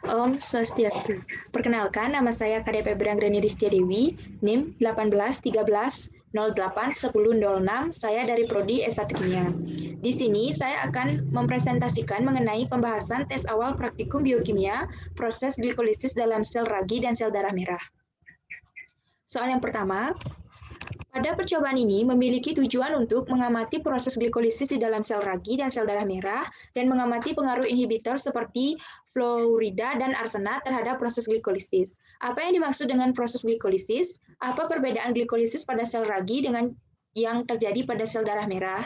Om Swastiastu. Perkenalkan, nama saya KDP Beranggreni Ristia Dewi, NIM 1813081006. Saya dari Prodi S1 Kimia. Di sini saya akan mempresentasikan mengenai pembahasan tes awal praktikum biokimia, proses glikolisis dalam sel ragi dan sel darah merah. Soal yang pertama, pada percobaan ini memiliki tujuan untuk mengamati proses glikolisis di dalam sel ragi dan sel darah merah dan mengamati pengaruh inhibitor seperti fluorida dan arsenat terhadap proses glikolisis. Apa yang dimaksud dengan proses glikolisis? Apa perbedaan glikolisis pada sel ragi dengan yang terjadi pada sel darah merah?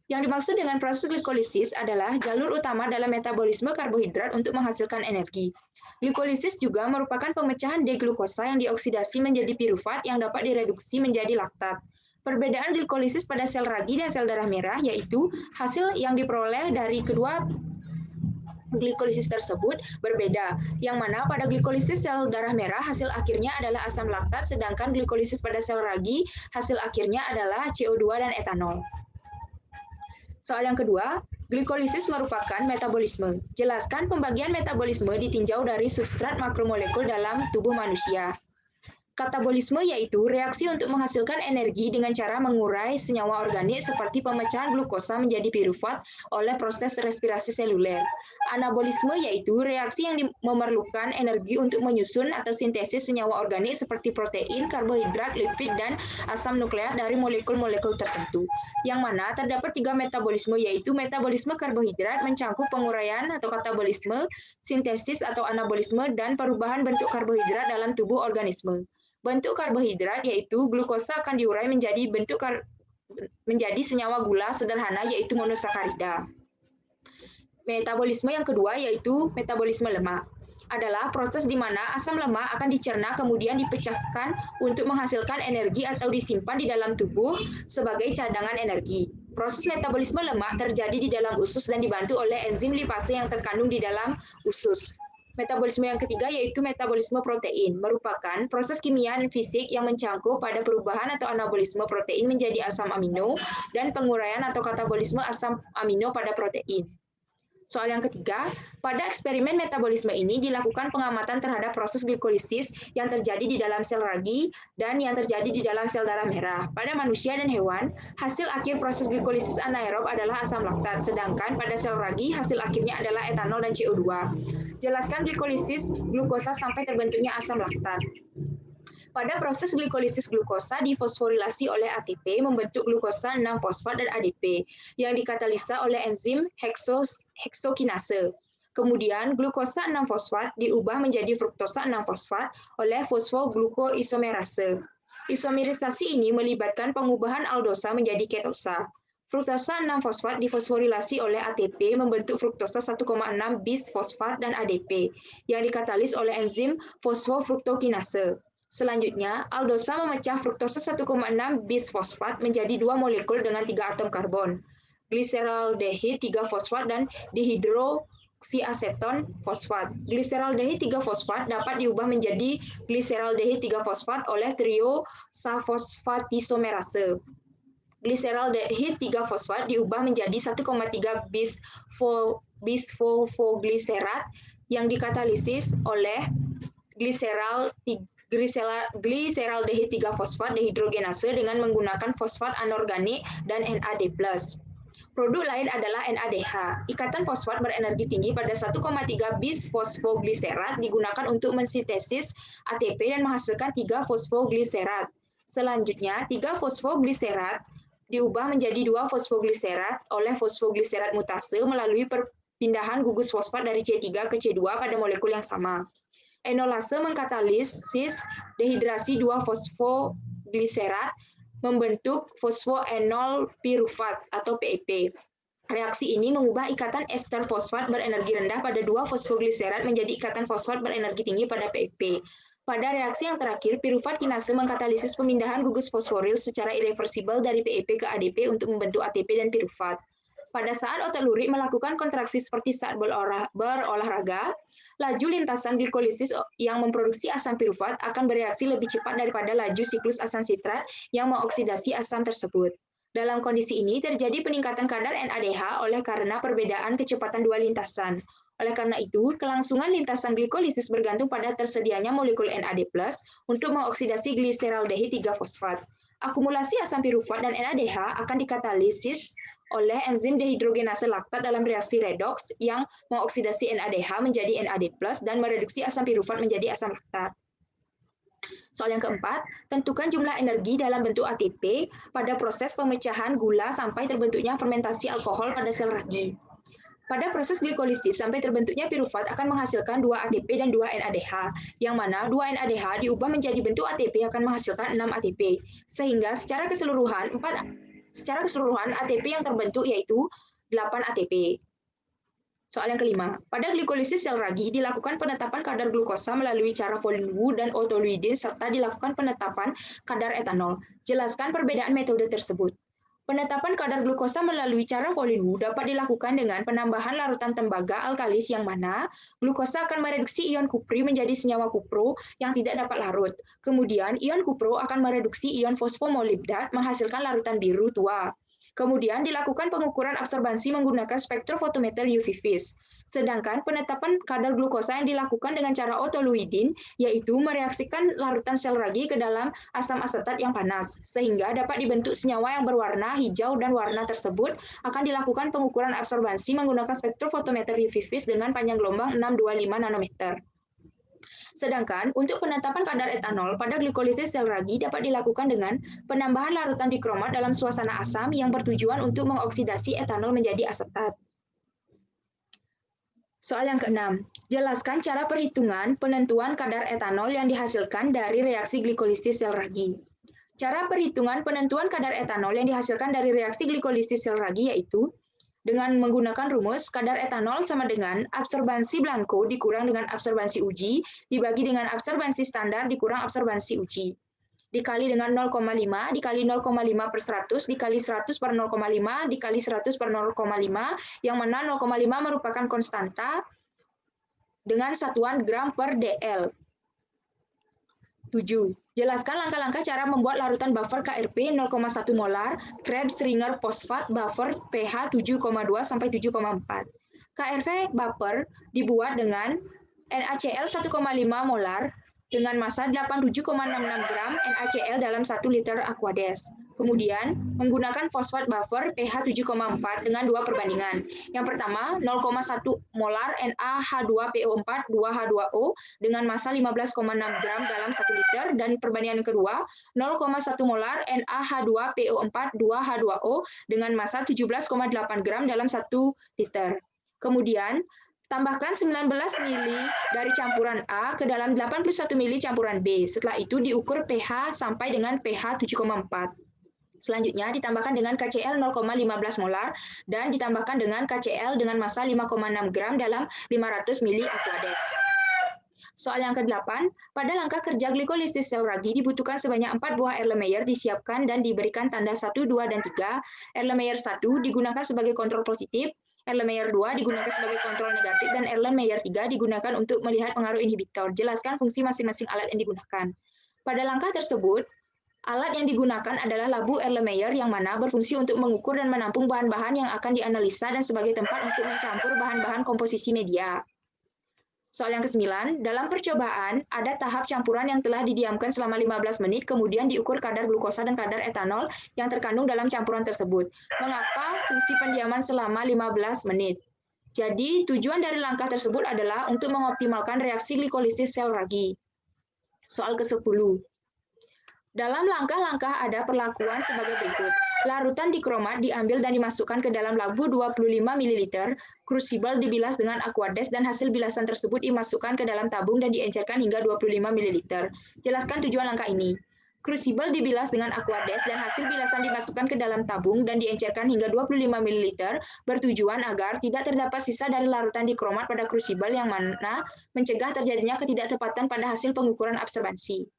Yang dimaksud dengan proses glikolisis adalah jalur utama dalam metabolisme karbohidrat untuk menghasilkan energi. Glikolisis juga merupakan pemecahan deglukosa yang dioksidasi menjadi pirufat yang dapat direduksi menjadi laktat. Perbedaan glikolisis pada sel ragi dan sel darah merah yaitu hasil yang diperoleh dari kedua glikolisis tersebut berbeda, yang mana pada glikolisis sel darah merah hasil akhirnya adalah asam laktat, sedangkan glikolisis pada sel ragi hasil akhirnya adalah CO2 dan etanol. Soal yang kedua, glikolisis merupakan metabolisme. Jelaskan pembagian metabolisme ditinjau dari substrat makromolekul dalam tubuh manusia. Katabolisme yaitu reaksi untuk menghasilkan energi dengan cara mengurai senyawa organik seperti pemecahan glukosa menjadi pirufat oleh proses respirasi seluler. Anabolisme yaitu reaksi yang memerlukan energi untuk menyusun atau sintesis senyawa organik seperti protein, karbohidrat, lipid, dan asam nukleat dari molekul-molekul tertentu. Yang mana terdapat 3 metabolisme yaitu metabolisme karbohidrat mencangkup penguraian atau katabolisme, sintesis atau anabolisme, dan perubahan bentuk karbohidrat dalam tubuh organisme. Bentuk karbohidrat yaitu glukosa akan diurai menjadi senyawa gula sederhana yaitu monosakarida. Metabolisme yang kedua yaitu metabolisme lemak. Adalah proses di mana asam lemak akan dicerna kemudian dipecahkan untuk menghasilkan energi atau disimpan di dalam tubuh sebagai cadangan energi. Proses metabolisme lemak terjadi di dalam usus dan dibantu oleh enzim lipase yang terkandung di dalam usus. Metabolisme yang ketiga yaitu metabolisme protein, merupakan proses kimia dan fisik yang mencangkup pada perubahan atau anabolisme protein menjadi asam amino dan penguraian atau katabolisme asam amino pada protein. Soal yang ketiga, pada eksperimen metabolisme ini dilakukan pengamatan terhadap proses glikolisis yang terjadi di dalam sel ragi dan yang terjadi di dalam sel darah merah. Pada manusia dan hewan, hasil akhir proses glikolisis anaerob adalah asam laktat, sedangkan pada sel ragi hasil akhirnya adalah etanol dan CO2. Jelaskan glikolisis glukosa sampai terbentuknya asam laktat. Pada proses glikolisis glukosa difosforilasi oleh ATP membentuk glukosa 6-fosfat dan ADP yang dikatalisa oleh enzim heksokinase. Kemudian glukosa 6-fosfat diubah menjadi fruktosa 6-fosfat oleh fosfoglukoisomerase. Isomerisasi ini melibatkan pengubahan aldosa menjadi ketosa. Fruktosa 6-fosfat difosforilasi oleh ATP membentuk fruktosa 1,6 bis fosfat dan ADP yang dikatalis oleh enzim fosfofruktokinase. Selanjutnya, aldosa memecah fruktosa 1,6 bis fosfat menjadi 2 molekul dengan 3 atom karbon, gliseraldehid 3 fosfat dan dihidroksiaseton fosfat. Gliseraldehid 3 fosfat dapat diubah menjadi gliseraldehid 3 fosfat oleh triosafosfatisomerase. Gliseraldehid 3 fosfat diubah menjadi 1,3 bisfosfogliserat yang dikatalisis oleh gliseraldehid 3 fosfat dehidrogenase dengan menggunakan fosfat anorganik dan NAD+. Produk lain adalah NADH. Ikatan fosfat berenergi tinggi pada 1,3 bisfosfogliserat digunakan untuk mensintesis ATP dan menghasilkan 3 fosfogliserat. Selanjutnya, 3 fosfogliserat diubah menjadi 2 fosfogliserat oleh fosfogliserat mutase melalui perpindahan gugus fosfat dari C3 ke C2 pada molekul yang sama. Enolase mengkatalisis dehidrasi 2 fosfogliserat membentuk fosfoenol pirufat atau PEP. Reaksi ini mengubah ikatan ester fosfat berenergi rendah pada 2 fosfogliserat menjadi ikatan fosfat berenergi tinggi pada PEP. Pada reaksi yang terakhir, pirufat kinase mengkatalisis pemindahan gugus fosforil secara irreversibel dari PEP ke ADP untuk membentuk ATP dan pirufat. Pada saat otot lurik melakukan kontraksi seperti saat berolahraga, laju lintasan glikolisis yang memproduksi asam pirufat akan bereaksi lebih cepat daripada laju siklus asam sitrat yang mengoksidasi asam tersebut. Dalam kondisi ini terjadi peningkatan kadar NADH oleh karena perbedaan kecepatan dua lintasan. Oleh karena itu, kelangsungan lintasan glikolisis bergantung pada tersedianya molekul NAD+ untuk mengoksidasi gliseraldehid 3-fosfat. Akumulasi asam pirufat dan NADH akan dikatalisis oleh enzim dehidrogenase laktat dalam reaksi redoks yang mengoksidasi NADH menjadi NAD+ dan mereduksi asam pirufat menjadi asam laktat. Soal yang keempat, tentukan jumlah energi dalam bentuk ATP pada proses pemecahan gula sampai terbentuknya fermentasi alkohol pada sel ragi. Pada proses glikolisis sampai terbentuknya pirufat akan menghasilkan 2 ATP dan 2 NADH, yang mana 2 NADH diubah menjadi bentuk ATP akan menghasilkan 6 ATP, sehingga secara keseluruhan ATP yang terbentuk yaitu 8 ATP. Soal yang kelima, pada glikolisis sel ragi dilakukan penetapan kadar glukosa melalui cara Volin-Wu dan Otto-Luyden serta dilakukan penetapan kadar etanol. Jelaskan perbedaan metode tersebut. Penetapan kadar glukosa melalui cara Volin-Wu dapat dilakukan dengan penambahan larutan tembaga alkalis yang mana glukosa akan mereduksi ion kupri menjadi senyawa kupro yang tidak dapat larut. Kemudian ion kupro akan mereduksi ion fosfomolibdat menghasilkan larutan biru tua. Kemudian dilakukan pengukuran absorbansi menggunakan spektrofotometer UV-Vis. Sedangkan penetapan kadar glukosa yang dilakukan dengan cara Otto-Luyden yaitu mereaksikan larutan sel ragi ke dalam asam asetat yang panas, sehingga dapat dibentuk senyawa yang berwarna hijau dan warna tersebut akan dilakukan pengukuran absorbansi menggunakan spektrofotometer UV-Vis dengan panjang gelombang 625 nanometer. Sedangkan untuk penetapan kadar etanol pada glikolisis sel ragi dapat dilakukan dengan penambahan larutan dikromat dalam suasana asam yang bertujuan untuk mengoksidasi etanol menjadi asetat. Soal yang keenam, jelaskan cara perhitungan penentuan kadar etanol yang dihasilkan dari reaksi glikolisis sel ragi. Cara perhitungan penentuan kadar etanol yang dihasilkan dari reaksi glikolisis sel ragi yaitu dengan menggunakan rumus kadar etanol sama dengan absorbansi blanko dikurang dengan absorbansi uji dibagi dengan absorbansi standar dikurang absorbansi uji. Dikali dengan 0,5, dikali 0,5 per 100, dikali 100 per 0,5, dikali 100 per 0,5, yang mana 0,5 merupakan konstanta dengan satuan gram per dl. 7. Jelaskan langkah-langkah cara membuat larutan buffer KRP 0,1 molar, Krebs-Stringer fosfat buffer pH 7,2 sampai 7,4. KRP buffer dibuat dengan NaCl 1,5 molar, dengan massa 87,66 gram NaCl dalam 1 liter Aquades. Kemudian, menggunakan fosfat buffer pH 7,4 dengan 2 perbandingan. Yang pertama, 0,1 molar NaH2PO4 2H2O dengan massa 15,6 gram dalam 1 liter. Dan perbandingan yang kedua, 0,1 molar NaH2PO4 2H2O dengan massa 17,8 gram dalam 1 liter. Kemudian, tambahkan 19 mili dari campuran A ke dalam 81 mili campuran B. Setelah itu diukur pH sampai dengan pH 7,4. Selanjutnya ditambahkan dengan KCl 0,15 molar dan ditambahkan dengan KCl dengan massa 5,6 gram dalam 500 mili Aquades. Soal yang ke-8, pada langkah kerja glikolisis sel ragi dibutuhkan sebanyak 4 buah Erlenmeyer disiapkan dan diberikan tanda 1, 2, dan 3. Erlenmeyer 1 digunakan sebagai kontrol positif, Erlenmeyer 2 digunakan sebagai kontrol negatif, dan Erlenmeyer 3 digunakan untuk melihat pengaruh inhibitor. Jelaskan fungsi masing-masing alat yang digunakan. Pada langkah tersebut, alat yang digunakan adalah labu Erlenmeyer yang mana berfungsi untuk mengukur dan menampung bahan-bahan yang akan dianalisa dan sebagai tempat untuk mencampur bahan-bahan komposisi media. Soal yang ke-9, dalam percobaan ada tahap campuran yang telah didiamkan selama 15 menit, kemudian diukur kadar glukosa dan kadar etanol yang terkandung dalam campuran tersebut. Mengapa fungsi pendiaman selama 15 menit? Jadi, tujuan dari langkah tersebut adalah untuk mengoptimalkan reaksi glikolisis sel ragi. Soal ke-10. Dalam langkah-langkah ada perlakuan sebagai berikut. Larutan dikromat diambil dan dimasukkan ke dalam labu 25 ml, krusible dibilas dengan Aquades dan hasil bilasan tersebut dimasukkan ke dalam tabung dan diencerkan hingga 25 ml. Jelaskan tujuan langkah ini. Krusible dibilas dengan Aquades dan hasil bilasan dimasukkan ke dalam tabung dan diencerkan hingga 25 ml bertujuan agar tidak terdapat sisa dari larutan dikromat pada krusible yang mana mencegah terjadinya ketidaktepatan pada hasil pengukuran absorbansi.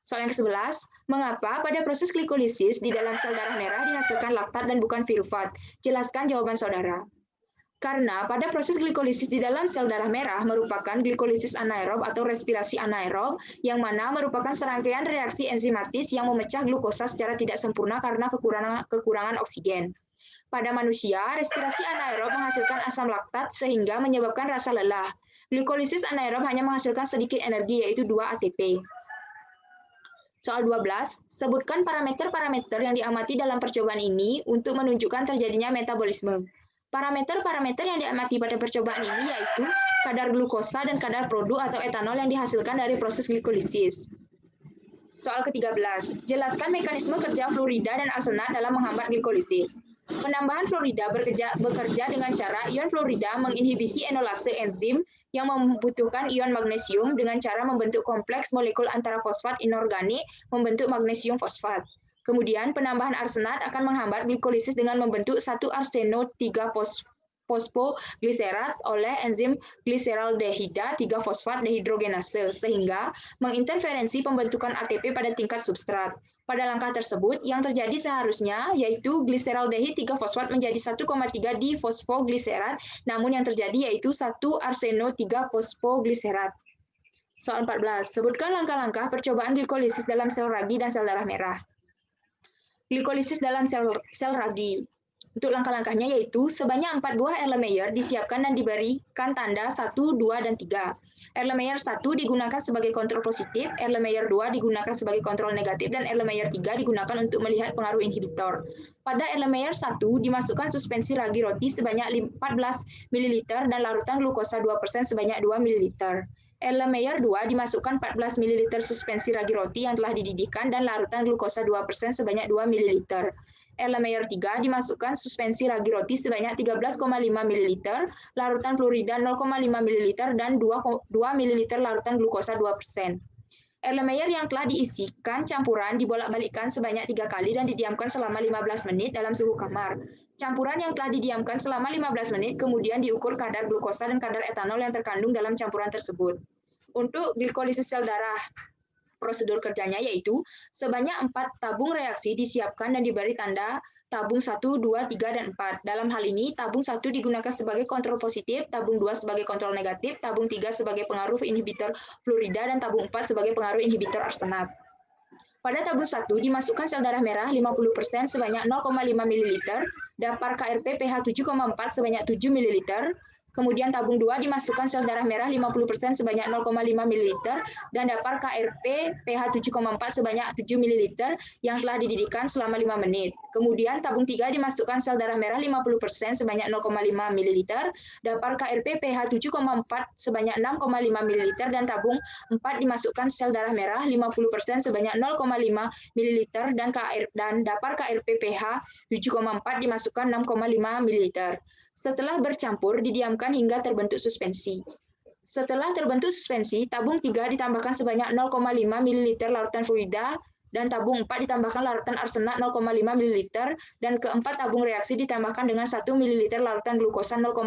Soal yang ke-11, mengapa pada proses glikolisis di dalam sel darah merah dihasilkan laktat dan bukan pirufat? Jelaskan jawaban saudara. Karena pada proses glikolisis di dalam sel darah merah merupakan glikolisis anaerob atau respirasi anaerob yang mana merupakan serangkaian reaksi enzimatis yang memecah glukosa secara tidak sempurna karena kekurangan oksigen. Pada manusia, respirasi anaerob menghasilkan asam laktat sehingga menyebabkan rasa lelah. Glikolisis anaerob hanya menghasilkan sedikit energi, yaitu 2 ATP. Soal 12, sebutkan parameter-parameter yang diamati dalam percobaan ini untuk menunjukkan terjadinya metabolisme. Parameter-parameter yang diamati pada percobaan ini yaitu kadar glukosa dan kadar produk atau etanol yang dihasilkan dari proses glikolisis. Soal ke-13, jelaskan mekanisme kerja fluorida dan arsenat dalam menghambat glikolisis. Penambahan fluorida bekerja dengan cara ion fluorida menginhibisi enolase enzim yang membutuhkan ion magnesium dengan cara membentuk kompleks molekul antara fosfat inorganik membentuk magnesium fosfat. Kemudian penambahan arsenat akan menghambat glikolisis dengan membentuk 1-arseno-3-fosfogliserat oleh enzim gliseraldehida 3-fosfat dehidrogenase sehingga menginterferensi pembentukan ATP pada tingkat substrat. Pada langkah tersebut, yang terjadi seharusnya yaitu gliseraldehid 3-fosfat menjadi 1,3 difosfogliserat, namun yang terjadi yaitu 1-arseno-3-fosfogliserat. Soal 14, sebutkan langkah-langkah percobaan glikolisis dalam sel ragi dan sel darah merah. Glikolisis dalam sel ragi. Untuk langkah-langkahnya yaitu sebanyak 4 buah Erlenmeyer disiapkan dan diberikan tanda 1, 2, dan 3. Erlenmeyer 1 digunakan sebagai kontrol positif, Erlenmeyer 2 digunakan sebagai kontrol negatif, dan Erlenmeyer 3 digunakan untuk melihat pengaruh inhibitor. Pada Erlenmeyer 1 dimasukkan suspensi ragi roti sebanyak 14 ml dan larutan glukosa 2% sebanyak 2 ml. Erlenmeyer 2 dimasukkan 14 ml suspensi ragi roti yang telah dididihkan dan larutan glukosa 2% sebanyak 2 ml. Erlenmeyer 3 dimasukkan suspensi ragi roti sebanyak 13,5 ml, larutan fluorida 0,5 ml, dan 2 ml larutan glukosa 2%. Erlenmeyer yang telah diisikan campuran dibolak-balikkan sebanyak 3 kali dan didiamkan selama 15 menit dalam suhu kamar. Campuran yang telah didiamkan selama 15 menit kemudian diukur kadar glukosa dan kadar etanol yang terkandung dalam campuran tersebut. Untuk glikolisis sel darah, prosedur kerjanya yaitu sebanyak 4 tabung reaksi disiapkan dan diberi tanda tabung 1, 2, 3, dan 4. Dalam hal ini, tabung 1 digunakan sebagai kontrol positif, tabung 2 sebagai kontrol negatif, tabung 3 sebagai pengaruh inhibitor fluorida, dan tabung 4 sebagai pengaruh inhibitor arsenat. Pada tabung 1 dimasukkan sel darah merah 50% sebanyak 0,5 ml, dapar KRP pH 7,4 sebanyak 7 ml, kemudian tabung 2 dimasukkan sel darah merah 50% sebanyak 0,5 ml dan dapar KRP pH 7,4 sebanyak 7 ml yang telah dididihkan selama 5 menit. Kemudian tabung 3 dimasukkan sel darah merah 50% sebanyak 0,5 ml, dapar KRP pH 7,4 sebanyak 6,5 ml dan tabung 4 dimasukkan sel darah merah 50% sebanyak 0,5 ml dan dapar KRP pH 7,4 dimasukkan 6,5 ml. Setelah bercampur, didiamkan hingga terbentuk suspensi. Setelah terbentuk suspensi, tabung 3 ditambahkan sebanyak 0,5 ml larutan fluorida dan tabung 4 ditambahkan larutan arsenat 0,5 ml dan keempat tabung reaksi ditambahkan dengan 1 ml larutan glukosa 0,5%.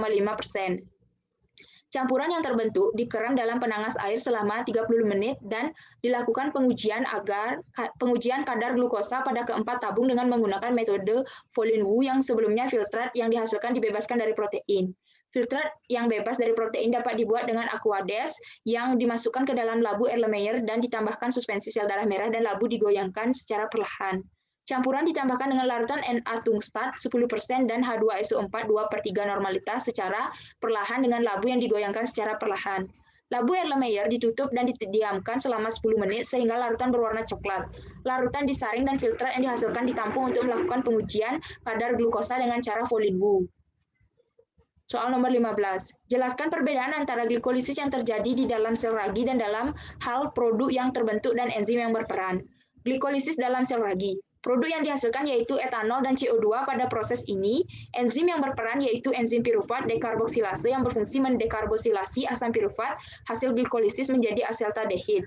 Campuran yang terbentuk dikeram dalam penanas air selama 30 menit dan dilakukan pengujian kadar glukosa pada keempat tabung dengan menggunakan metode Folin-Wu yang sebelumnya filtrat yang dihasilkan dibebaskan dari protein. Filtrat yang bebas dari protein dapat dibuat dengan Aquades yang dimasukkan ke dalam labu Erlenmeyer dan ditambahkan suspensi sel darah merah dan labu digoyangkan secara perlahan. Campuran ditambahkan dengan larutan Na-tungstat 10% dan H2SO4 2/3 normalitas secara perlahan dengan labu yang digoyangkan secara perlahan. Labu Erlenmeyer ditutup dan didiamkan selama 10 menit sehingga larutan berwarna coklat. Larutan disaring dan filtrat yang dihasilkan ditampung untuk melakukan pengujian kadar glukosa dengan cara Folin-Wu. Soal nomor 15. Jelaskan perbedaan antara glikolisis yang terjadi di dalam sel ragi dan dalam hal produk yang terbentuk dan enzim yang berperan. Glikolisis dalam sel ragi. Produk yang dihasilkan yaitu etanol dan CO2 pada proses ini. Enzim yang berperan yaitu enzim pirufat dekarboksilase yang berfungsi mendekarboksilasi asam pirufat hasil glikolisis menjadi asetaldehid.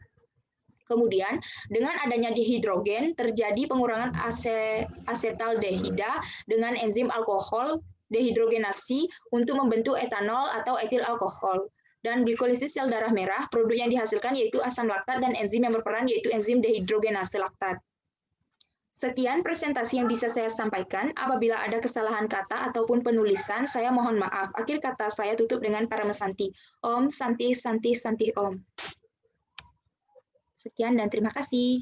Kemudian, dengan adanya dihidrogen, terjadi pengurangan asetaldehida dengan enzim alkohol dehidrogenasi untuk membentuk etanol atau etil alkohol. Dan glikolisis sel darah merah, produk yang dihasilkan yaitu asam laktat dan enzim yang berperan yaitu enzim dehidrogenase laktat. Sekian presentasi yang bisa saya sampaikan. Apabila ada kesalahan kata ataupun penulisan, saya mohon maaf. Akhir kata saya tutup dengan Paramesanti. Om Santi Santi Santi Om. Sekian dan terima kasih.